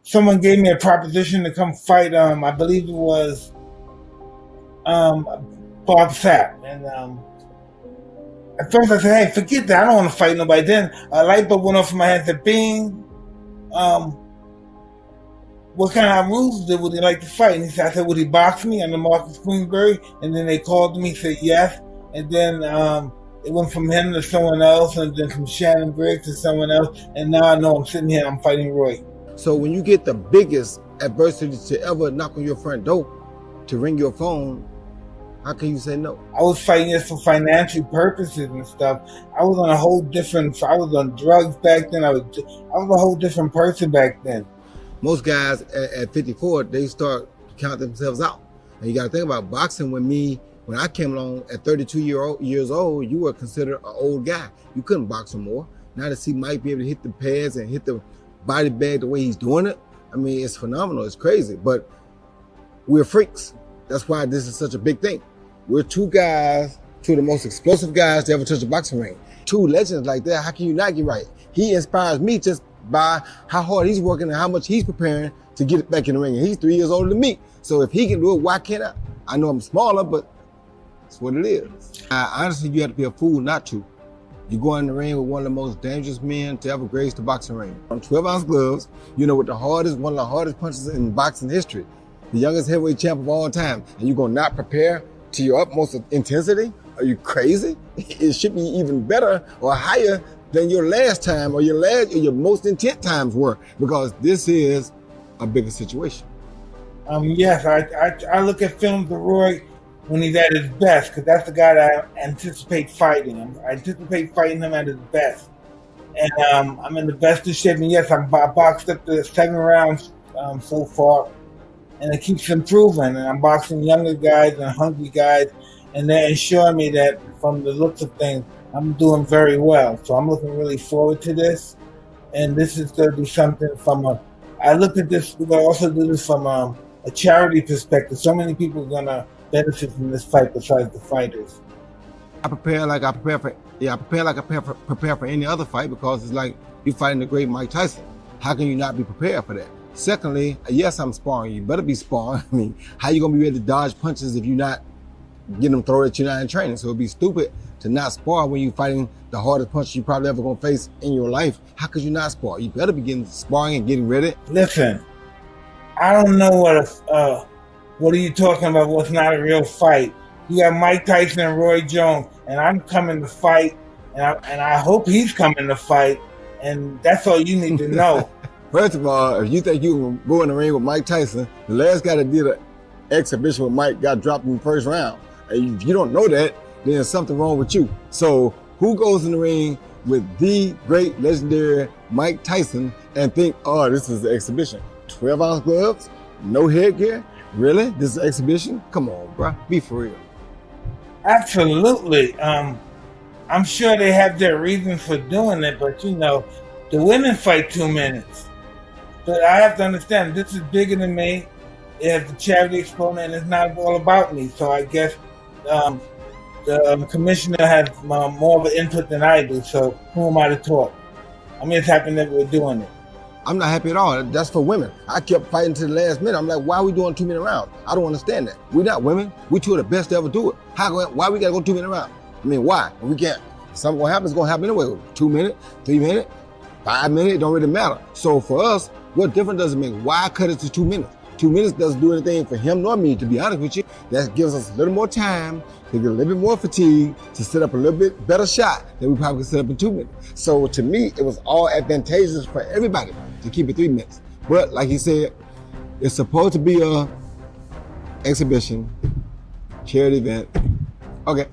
someone gave me a proposition to come fight. I believe it was Bob Sapp, and at first I said, "Hey, forget that. I don't want to fight nobody." Then a light bulb went off in my head. Said, "Bing, what kind of rules would he like to fight?" And he said, "I said, would he box me?" I'm the Marcus Queensberry, and then they called me, said yes, and then it went from him to someone else, and then from Shannon Briggs to someone else, and now I know I'm sitting here, I'm fighting Roy. So when you get the biggest adversity to ever knock on your front door, to ring your phone, how can you say no? I was fighting this for financial purposes and stuff. I was on a whole different, I was on drugs back then. I was a whole different person back then. Most guys at 54, they start to count themselves out. And you got to think about boxing. When I came along at 32 years old, you were considered an old guy. You couldn't box no more. Now to see Mike be able to hit the pads and hit the body bag the way he's doing it, I mean, it's phenomenal. It's crazy. But we're freaks. That's why this is such a big thing. We're two guys, two of the most explosive guys to ever touch a boxing ring. Two legends like that, how can you not get right? He inspires me just by how hard he's working and how much he's preparing to get it back in the ring. And he's 3 years older than me. So if he can do it, why can't I? I know I'm smaller, but that's what it is. Honestly, you have to be a fool not to. You go in the ring with one of the most dangerous men to ever grace the boxing ring. On 12-ounce gloves, you know, with one of the hardest punches in boxing history, the youngest heavyweight champ of all time, and you're gonna not prepare to your utmost intensity? Are you crazy? It should be even better or higher than your last time or your most intense times were, because this is a bigger situation. Yes, I look at films of Roy when he's at his best, because that's the guy that I anticipate fighting. I anticipate fighting him at his best. And I'm in the best of shape. And yes, I boxed up to 7 rounds so far. And it keeps improving. And I'm boxing younger guys and hungry guys. And they're ensuring me that from the looks of things, I'm doing very well. So I'm looking really forward to this. And this is going to be something I look at this, we're going to also do this from a charity perspective. So many people are going to benefit from this fight besides the fighters. I prepare like I prepare for any other fight, because it's like you're fighting the great Mike Tyson. How can you not be prepared for that? Secondly, yes, I'm sparring. You better be sparring. I mean, how you gonna be able to dodge punches if you're not getting them thrown at you not in training? So it'd be stupid to not spar when you're fighting the hardest punch you probably ever gonna face in your life. How could you not spar? You better be sparring and getting ready. Listen, I don't know what are you talking about? What's not a real fight? You got Mike Tyson and Roy Jones, and I'm coming to fight, and I hope he's coming to fight, and that's all you need to know. First of all, if you think you can go in the ring with Mike Tyson, the last guy that did an exhibition with Mike got dropped in the first round. And if you don't know that, then there's something wrong with you. So who goes in the ring with the great legendary Mike Tyson and think, oh, this is an exhibition? 12-ounce gloves, no headgear? Really? This is an exhibition? Come on, bro, be for real. Absolutely. I'm sure they have their reasons for doing it, but you know, the women fight 2 minutes. But I have to understand, this is bigger than me. It has the charity exponent, and it's not all about me. So I guess the commissioner has more of an input than I do. So who am I to talk? I'm just happy that we're doing it. I'm not happy at all. That's for women. I kept fighting to the last minute. I'm like, why are we doing 2-minute rounds? I don't understand that. We're not women. We two of the best to ever do it. Why we gotta go 2-minute rounds? I mean, why? We can't. Something gonna happen, it's gonna happen anyway. 2 minutes, 3 minutes, 5 minutes, it don't really matter. So for us, what difference does it make? Why cut it to 2 minutes? 2 minutes doesn't do anything for him nor me, to be honest with you. That gives us a little more time to get a little bit more fatigue, to set up a little bit better shot than we probably could set up in 2 minutes. So to me, it was all advantageous for everybody to keep it 3 minutes. But like he said, it's supposed to be a exhibition, charity event. Okay.